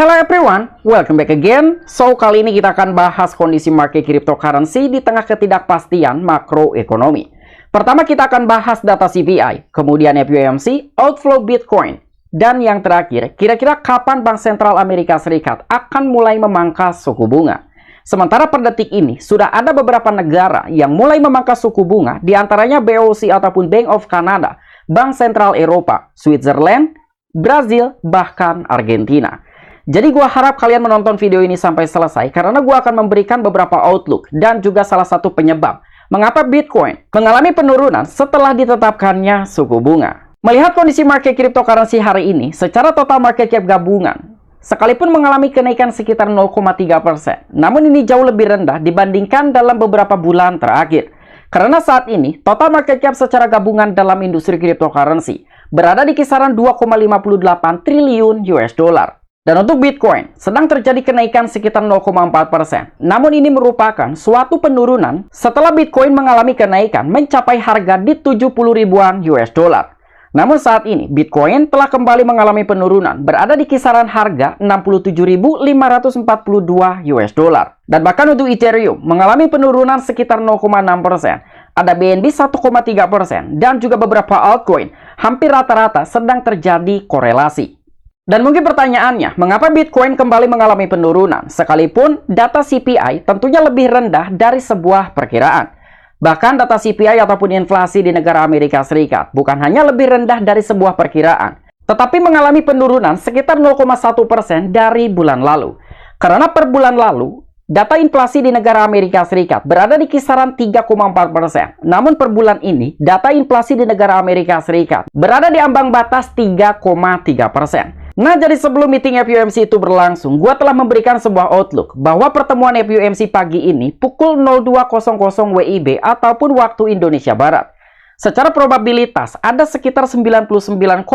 Hello everyone, welcome back again. So, kali ini kita akan bahas kondisi market cryptocurrency di tengah ketidakpastian makroekonomi. Pertama kita akan bahas data CPI, kemudian FOMC, outflow Bitcoin, dan yang terakhir, kira-kira kapan Bank Sentral Amerika Serikat akan mulai memangkas suku bunga. Sementara per detik ini, sudah ada beberapa negara yang mulai memangkas suku bunga, diantaranya BOC ataupun Bank of Canada, Bank Sentral Eropa, Switzerland, Brazil, bahkan Argentina. Jadi gua harap kalian menonton video ini sampai selesai karena gua akan memberikan beberapa outlook dan juga salah satu penyebab mengapa Bitcoin mengalami penurunan setelah ditetapkannya suku bunga. Melihat kondisi market cryptocurrency hari ini, secara total market cap gabungan sekalipun mengalami kenaikan sekitar 0,3%, namun ini jauh lebih rendah dibandingkan dalam beberapa bulan terakhir. Karena saat ini, total market cap secara gabungan dalam industri cryptocurrency berada di kisaran 2,58 triliun US dollar. Dan untuk Bitcoin, sedang terjadi kenaikan sekitar 0,4%. Namun ini merupakan suatu penurunan setelah Bitcoin mengalami kenaikan mencapai harga di 70 ribuan US dollar. Namun saat ini, Bitcoin telah kembali mengalami penurunan, berada di kisaran harga 67.542 US dollar. Dan bahkan untuk Ethereum mengalami penurunan sekitar 0,6%. Ada BNB 1,3%, dan juga beberapa altcoin hampir rata-rata sedang terjadi korelasi. Dan mungkin pertanyaannya, mengapa Bitcoin kembali mengalami penurunan sekalipun data CPI tentunya lebih rendah dari sebuah perkiraan? Bahkan data CPI ataupun inflasi di negara Amerika Serikat bukan hanya lebih rendah dari sebuah perkiraan, tetapi mengalami penurunan sekitar 0,1% dari bulan lalu. Karena per bulan lalu, data inflasi di negara Amerika Serikat berada di kisaran 3,4%. Namun per bulan ini, data inflasi di negara Amerika Serikat berada di ambang batas 3,3%. Nah, jadi sebelum meeting FOMC itu berlangsung, gua telah memberikan sebuah outlook bahwa pertemuan FOMC pagi ini pukul 02.00 WIB ataupun waktu Indonesia Barat. Secara probabilitas, ada sekitar 99,4%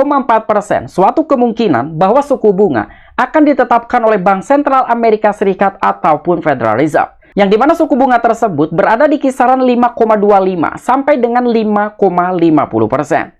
suatu kemungkinan bahwa suku bunga akan ditetapkan oleh Bank Sentral Amerika Serikat ataupun Federal Reserve. Yang dimana suku bunga tersebut berada di kisaran 5,25 sampai dengan 5,50%.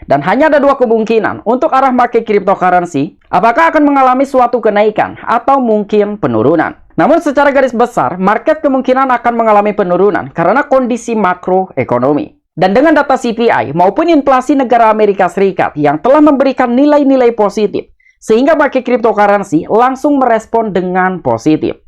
Dan hanya ada dua kemungkinan untuk arah market cryptocurrency, apakah akan mengalami suatu kenaikan atau mungkin penurunan. Namun secara garis besar, market kemungkinan akan mengalami penurunan karena kondisi makroekonomi. Dan dengan data CPI maupun inflasi negara Amerika Serikat yang telah memberikan nilai-nilai positif, sehingga market cryptocurrency langsung merespon dengan positif.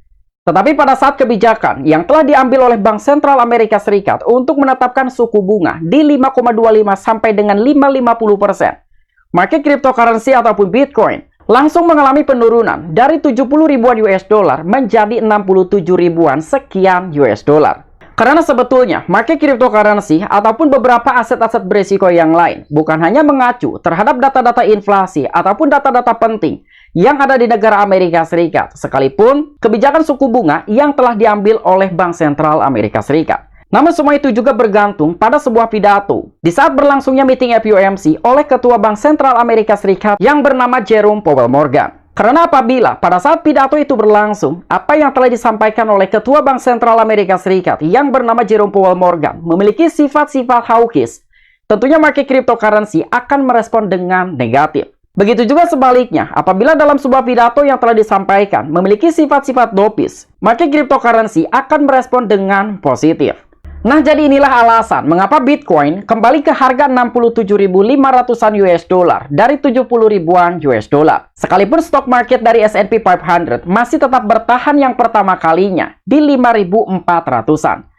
Tetapi pada saat kebijakan yang telah diambil oleh Bank Sentral Amerika Serikat untuk menetapkan suku bunga di 5,25 sampai dengan 5,50%, market cryptocurrency ataupun Bitcoin langsung mengalami penurunan dari 70 ribuan US dollar menjadi 67 ribuan sekian US dollar. Karena sebetulnya market cryptocurrency ataupun beberapa aset-aset berisiko yang lain bukan hanya mengacu terhadap data-data inflasi ataupun data-data penting yang ada di negara Amerika Serikat, sekalipun kebijakan suku bunga yang telah diambil oleh Bank Sentral Amerika Serikat. Namun semua itu juga bergantung pada sebuah pidato di saat berlangsungnya meeting FOMC oleh Ketua Bank Sentral Amerika Serikat yang bernama Jerome Powell Morgan. Karena apabila pada saat pidato itu berlangsung, apa yang telah disampaikan oleh Ketua Bank Sentral Amerika Serikat yang bernama Jerome Powell Morgan memiliki sifat-sifat hawkish, tentunya market cryptocurrency akan merespon dengan negatif. Begitu juga sebaliknya, apabila dalam sebuah pidato yang telah disampaikan memiliki sifat-sifat dovish, market cryptocurrency akan merespon dengan positif. Nah, jadi inilah alasan mengapa Bitcoin kembali ke harga 67.500-an US dollar dari 70 ribuan US dollar. Sekalipun stock market dari S&P 500 masih tetap bertahan yang pertama kalinya di 5.400-an.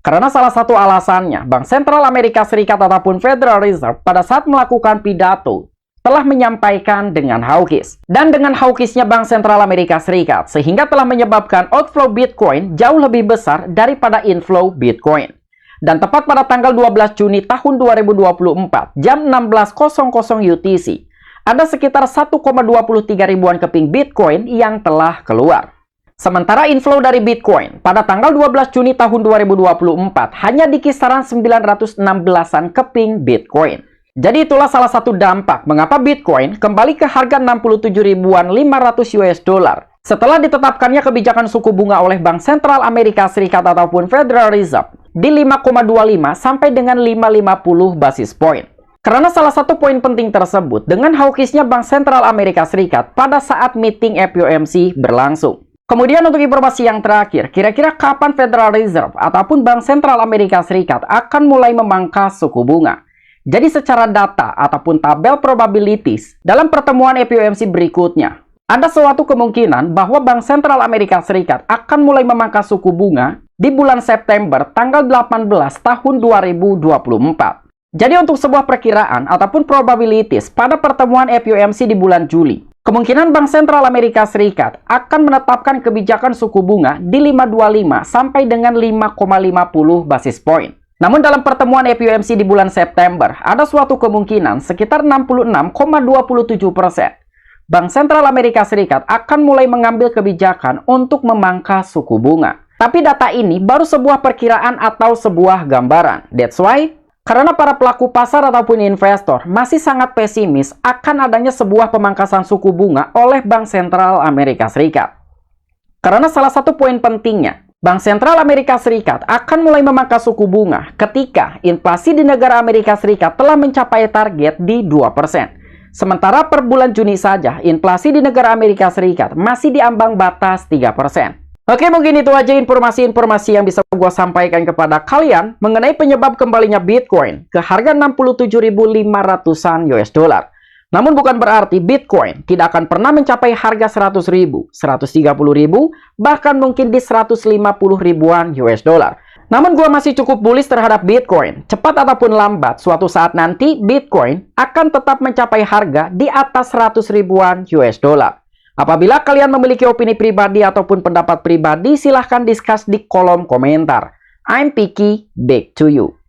Karena salah satu alasannya, Bank Sentral Amerika Serikat ataupun Federal Reserve pada saat melakukan pidato telah menyampaikan dengan hawkish. Dan dengan hawkishnya Bank Sentral Amerika Serikat, sehingga telah menyebabkan outflow Bitcoin jauh lebih besar daripada inflow Bitcoin. Dan tepat pada tanggal 12 Juni tahun 2024, jam 16.00 UTC, ada sekitar 1,23 ribuan keping Bitcoin yang telah keluar. Sementara inflow dari Bitcoin pada tanggal 12 Juni tahun 2024 hanya di kisaran 916-an keping Bitcoin. Jadi itulah salah satu dampak mengapa Bitcoin kembali ke harga 67.500 US dollar setelah ditetapkannya kebijakan suku bunga oleh Bank Sentral Amerika Serikat ataupun Federal Reserve di 5,25 sampai dengan 5,50 basis point. Karena salah satu poin penting tersebut dengan hawkishnya Bank Sentral Amerika Serikat pada saat meeting FOMC berlangsung. Kemudian untuk informasi yang terakhir, kira-kira kapan Federal Reserve ataupun Bank Sentral Amerika Serikat akan mulai memangkas suku bunga? Jadi secara data ataupun tabel probabilities dalam pertemuan FOMC berikutnya, ada suatu kemungkinan bahwa Bank Sentral Amerika Serikat akan mulai memangkas suku bunga di bulan September tanggal 18 tahun 2024. Jadi untuk sebuah perkiraan ataupun probabilities pada pertemuan FOMC di bulan Juli, kemungkinan Bank Sentral Amerika Serikat akan menetapkan kebijakan suku bunga di 5,25 sampai dengan 5,50 basis point. Namun dalam pertemuan FOMC di bulan September, ada suatu kemungkinan sekitar 66,27%. Bank Sentral Amerika Serikat akan mulai mengambil kebijakan untuk memangkas suku bunga. Tapi data ini baru sebuah perkiraan atau sebuah gambaran. That's why, karena para pelaku pasar ataupun investor masih sangat pesimis akan adanya sebuah pemangkasan suku bunga oleh Bank Sentral Amerika Serikat. Karena salah satu poin pentingnya, Bank Sentral Amerika Serikat akan mulai memangkas suku bunga ketika inflasi di negara Amerika Serikat telah mencapai target di 2%. Sementara per bulan Juni saja, inflasi di negara Amerika Serikat masih di ambang batas 3%. Oke, mungkin itu aja informasi-informasi yang bisa gue sampaikan kepada kalian mengenai penyebab kembalinya Bitcoin ke harga 67.500-an US dollar. Namun bukan berarti Bitcoin tidak akan pernah mencapai harga 100.000, 130.000, bahkan mungkin di 150 ribuan US dollar. Namun gue masih cukup bullish terhadap Bitcoin. Cepat ataupun lambat, suatu saat nanti Bitcoin akan tetap mencapai harga di atas 100 ribuan US dollar. Apabila kalian memiliki opini pribadi ataupun pendapat pribadi, silahkan discuss di kolom komentar. I'm Piki, back to you.